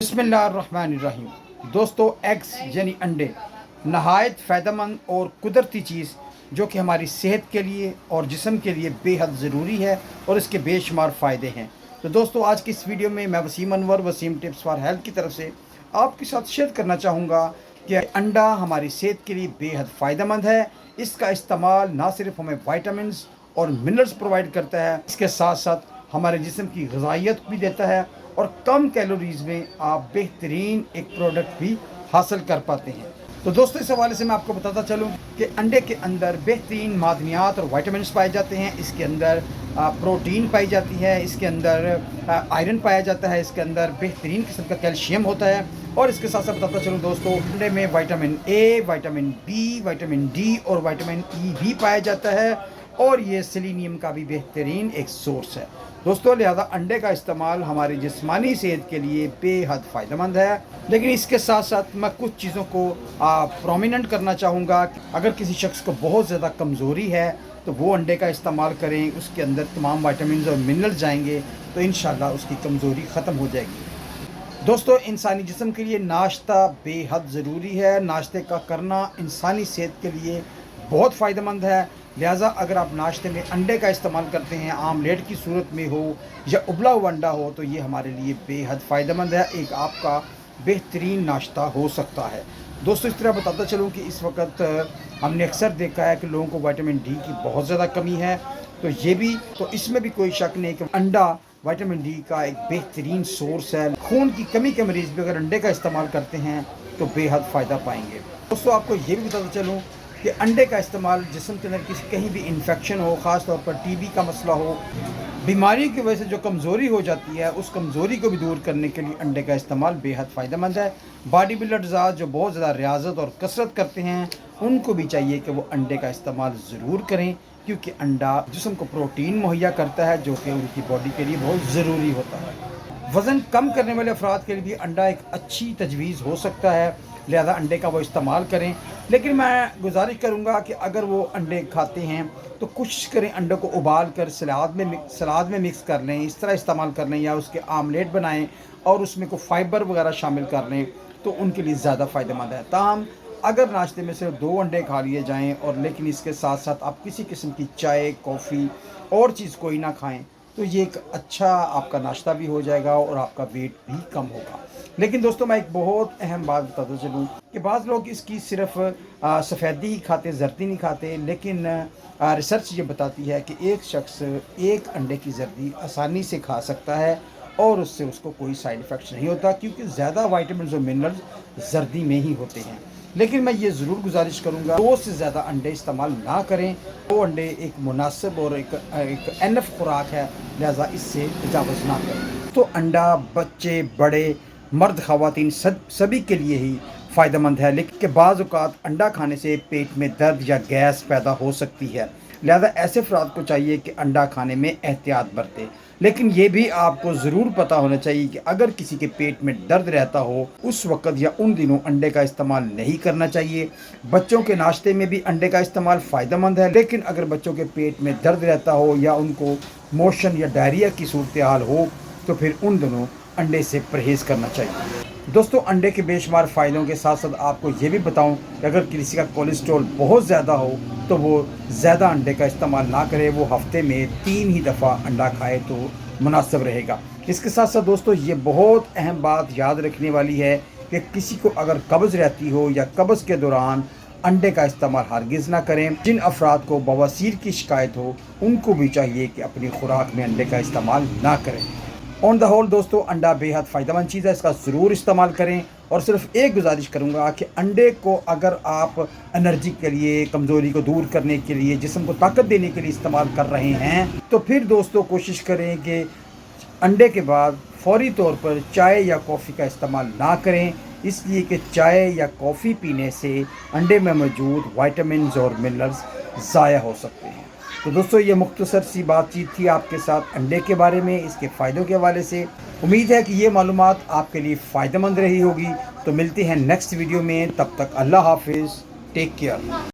बिस्मिल्लाहिर्रहमानिर्रहीम। दोस्तों, एग्स यानी अंडे नहायत फ़ायदेमंद और कुदरती चीज़ जो कि हमारी सेहत के लिए और जिस्म के लिए बेहद ज़रूरी है और इसके बेशुमार फ़ायदे हैं। तो दोस्तों, आज की इस वीडियो में मैं Waseem Anwar Waseem tips for health की तरफ से आपके साथ शेयर करना चाहूँगा कि अंडा हमारी सेहत के लिए बेहद फ़ायदेमंद है। इसका इस्तेमाल ना सिर्फ हमें वाइटामिन्स और मिनरल्स प्रोवाइड करता है, इसके साथ साथ हमारे जिस्म की ग़िज़ाइयत भी देता है और कम कैलोरीज़ में आप बेहतरीन एक प्रोडक्ट भी हासिल कर पाते हैं। तो दोस्तों, इस हवाले से मैं आपको बताता चलूँ कि अंडे के अंदर बेहतरीन मादनियात और वाइटामिन्स पाए जाते हैं। इसके अंदर प्रोटीन पाई जाती है, इसके अंदर आयरन पाया जाता है, इसके अंदर बेहतरीन किस्म का कैल्शियम होता है। और इसके साथ साथ बताता चलूँ दोस्तों, अंडे में vitamin A, vitamin B, vitamin D और विटामिन ई भी पाया जाता है और ये सेलेनियम का भी बेहतरीन एक सोर्स है। दोस्तों, लिहाजा अंडे का इस्तेमाल हमारी जिस्मानी सेहत के लिए बेहद फ़ायदेमंद है। लेकिन इसके साथ साथ मैं कुछ चीज़ों को प्रोमिनेंट करना चाहूँगा। अगर किसी शख्स को बहुत ज़्यादा कमज़ोरी है तो वो अंडे का इस्तेमाल करें, उसके अंदर तमाम विटामिन और मिनरल जाएंगे तो इंशाल्लाह उसकी कमज़ोरी ख़त्म हो जाएगी। दोस्तों, इंसानी जिस्म के लिए नाश्ता बेहद ज़रूरी है। नाश्ते का करना इंसानी सेहत के लिए बहुत फ़ायदेमंद है। लिहाजा अगर आप नाश्ते में अंडे का इस्तेमाल करते हैं, आमलेट की सूरत में हो या उबला हुआ अंडा हो, तो ये हमारे लिए बेहद फ़ायदेमंद है। एक आपका बेहतरीन नाश्ता हो सकता है। दोस्तों, इस तरह बताता चलूँ कि इस वक्त हमने अक्सर देखा है कि लोगों को विटामिन डी की बहुत ज़्यादा कमी है, तो इसमें भी कोई शक नहीं कि अंडा विटामिन डी का एक बेहतरीन सोर्स है। खून की कमी के मरीज़ भी अगर अंडे का इस्तेमाल करते हैं तो बेहद फ़ायदा पाएंगे। दोस्तों, आपको ये भी बताता चलूँ कि अंडे का इस्तेमाल जिस्म के अंदर कहीं भी इन्फेक्शन हो, ख़ास तौर पर टीबी का मसला हो, बीमारी की वजह से जो कमज़ोरी हो जाती है, उस कमज़ोरी को भी दूर करने के लिए अंडे का इस्तेमाल बेहद फ़ायदेमंद है। बॉडी बिल्डर्स जो बहुत ज़्यादा रियाज़त और कसरत करते हैं, उनको भी चाहिए कि वो अंडे का इस्तेमाल ज़रूर करें, क्योंकि अंडा जिस्म को प्रोटीन मुहैया करता है जो कि उनकी बॉडी के लिए बहुत ज़रूरी होता है। वज़न कम करने वाले अफराद के लिए भी अंडा एक अच्छी तजवीज़ हो सकता है, लिहाजा अंडे का वो इस्तेमाल करें। लेकिन मैं गुजारिश करूंगा कि अगर वो अंडे खाते हैं तो कोशिश करें अंडे को उबाल कर सलाद में मिक्स कर लें, इस तरह इस्तेमाल कर लें, या उसके आमलेट बनाएं और उसमें को फ़ाइबर वगैरह शामिल कर लें तो उनके लिए ज़्यादा फ़ायदेमंद है। ताहम अगर नाश्ते में सिर्फ 2 अंडे खा लिए जाएँ और लेकिन इसके साथ साथ आप किसी किस्म की चाय, कॉफ़ी और चीज़ कोई ना खाएँ, तो ये एक अच्छा आपका नाश्ता भी हो जाएगा और आपका वेट भी कम होगा। लेकिन दोस्तों, मैं एक बहुत अहम बात बताता चलूँ कि बाज़ लोग इसकी सिर्फ सफ़ेदी ही खाते, जर्दी नहीं खाते। लेकिन रिसर्च ये बताती है कि एक शख्स एक अंडे की जर्दी आसानी से खा सकता है और उससे उसको कोई साइड इफ़ेक्ट्स नहीं होता, क्योंकि ज़्यादा वाइटामिन और मिनरल्स जर्दी में ही होते हैं। लेकिन मैं ये ज़रूर गुजारिश करूँगा 2 से ज़्यादा अंडे इस्तेमाल ना करें। 2 अंडे एक मुनासिब और एक एनफ खुराक है, लिहाजा इससे तजावुज़ ना करें। तो अंडा बच्चे, बड़े, मर्द, ख़वातीन सभी के लिए ही फ़ायदेमंद है। लेकिन बाज़ औक़ात अंडा खाने से पेट में दर्द या गैस पैदा हो सकती है, लिहाजा ऐसे अफराद को चाहिए कि अंडा खाने में एहतियात बरतें। लेकिन ये भी आपको ज़रूर पता होना चाहिए कि अगर किसी के पेट में दर्द रहता हो, उस वक़्त या उन दिनों अंडे का इस्तेमाल नहीं करना चाहिए। बच्चों के नाश्ते में भी अंडे का इस्तेमाल फ़ायदेमंद है, लेकिन अगर बच्चों के पेट में दर्द रहता हो या उनको मोशन या डायरिया की सूरत हाल हो, तो फिर उन दिनों अंडे से परहेज़ करना चाहिए। दोस्तों, अंडे के बेशुमार फ़ायदों के साथ साथ आपको ये भी बताऊं कि अगर किसी का कोलेस्ट्रॉल बहुत ज़्यादा हो तो वो ज़्यादा अंडे का इस्तेमाल ना करे, वो हफ़्ते में 3 ही दफ़ा अंडा खाए तो मुनासिब रहेगा। इसके साथ साथ दोस्तों, ये बहुत अहम बात याद रखने वाली है कि किसी को अगर कब्ज़ रहती हो या कब्ज़ के दौरान अंडे का इस्तेमाल हरगिज़ ना करें। जिन अफराद को बवासीर की शिकायत हो, उनको भी चाहिए कि अपनी खुराक में अंडे का इस्तेमाल ना करें। ऑन द होल दोस्तों, अंडा बेहद फ़ायदेमंद चीज़ है, इसका ज़रूर इस्तेमाल करें। और सिर्फ एक गुजारिश करूंगा कि अंडे को अगर आप एनर्जी के लिए, कमज़ोरी को दूर करने के लिए, जिस्म को ताकत देने के लिए इस्तेमाल कर रहे हैं, तो फिर दोस्तों कोशिश करें कि अंडे के बाद फ़ौरी तौर पर चाय या कॉफ़ी का इस्तेमाल ना करें, इसलिए कि चाय या कॉफ़ी पीने से अंडे में मौजूद विटामिन और मिनरल्स ज़ाया हो सकते हैं। तो दोस्तों, ये मुख्तसर सी बातचीत थी आपके साथ अंडे के बारे में, इसके फ़ायदों के हवाले से। उम्मीद है कि ये मालूमात आपके लिए फ़ायदेमंद रही होगी। तो मिलते हैं नेक्स्ट वीडियो में, तब तक अल्लाह हाफिज़, टेक केयर।